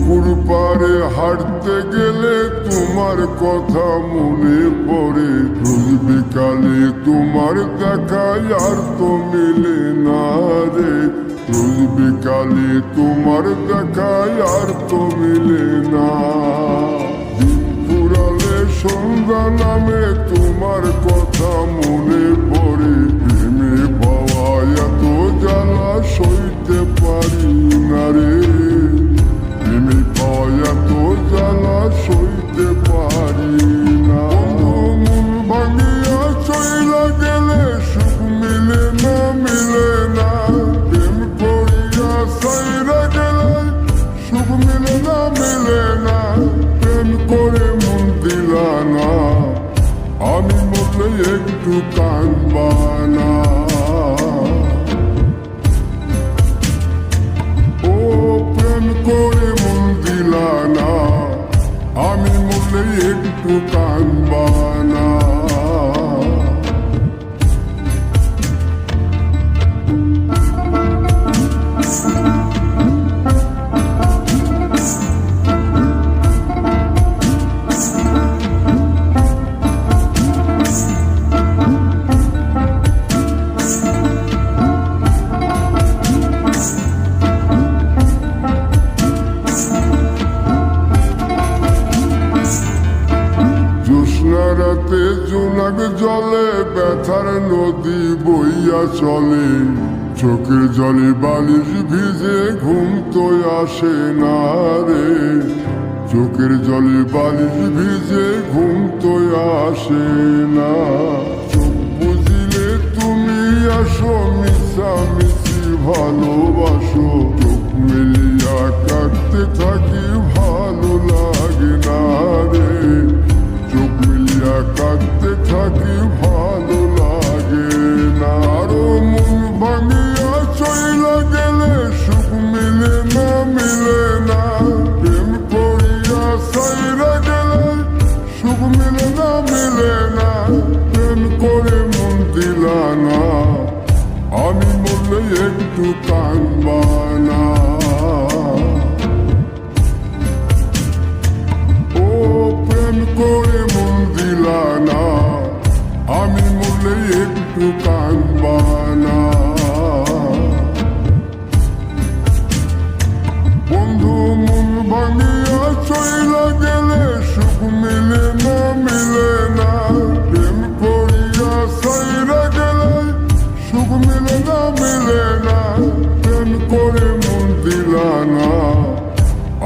পুকুর পাড়ে হাঁটতে গেলে তোমার কথা মনে পড়ে। রোজ বিকালে তোমার দেখা আর তো মিলে না রে। রোজ বিকালে তোমার দেখা আর তো মিলে না। দিন ফুরালে সন্ধ্যা নামে তোমার কথা মনে পড়ে। প্রেমে পাওয়া এত জ্বালা সইতে পারি না রে। প্রেমে পাওয়া এত জ্বালা সইতে পারি না। মন ভাঙিয়া চইলা গেলে সুখ মিলে না, মিলে না। প্রেম করিয়া সাইরা গেলে সুখ মিলে না, মিলে না। প্রেম করে মন দিলা না, আমি মরলে একটু কাঁদবা না। ও প্রেম করে মন দিলা না, আমি মরলে একটু কাঁদবা না। রাতে জোনাক জলে ব্যথার নদী বইয়া চলে। চোখের জলে বালিশ ভিজে ঘুম তো আসে না রে। চোখের জলে বালিশ ভিজে ঘুম তো আসে না। চোখ বুঝিলে তুমি আসো, মিশামিশি ভালোবাসো। চোখ মিলিয়া কাটতে থাকি, ভালো লাগে না রে। চোখ মিলিয়া কাঁদতে থাকি, ভালো লাগে না। আরো মন ভাঙিয়া চইলা গেলে সুখ মিলে না, মিলে না। প্রেম করিয়া সাইরা গেলে সুখ মিলে না, মিলে না। প্রেম করে মন দিলা না, আমি মরলে একটু কাঁদবা না। ও প্রেম করে মন দিলা না, আমি মরলে একটু কাঁদবা না। বন্ধু মন ভাঙিয়া চইলা গেলে সুখ মিলে না, মিলে না। প্রেম করিয়া সাইরা গেলে সুখ মিলে না, মিলে না। প্রেম করে মন দিলা না,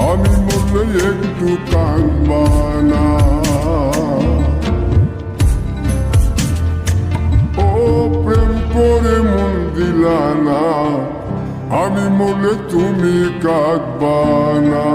আমি মরলে একটু কাঁদবা না। ও প্রেম করে মন দিলা না, আমি মরলে তুমি কাঁদবা না।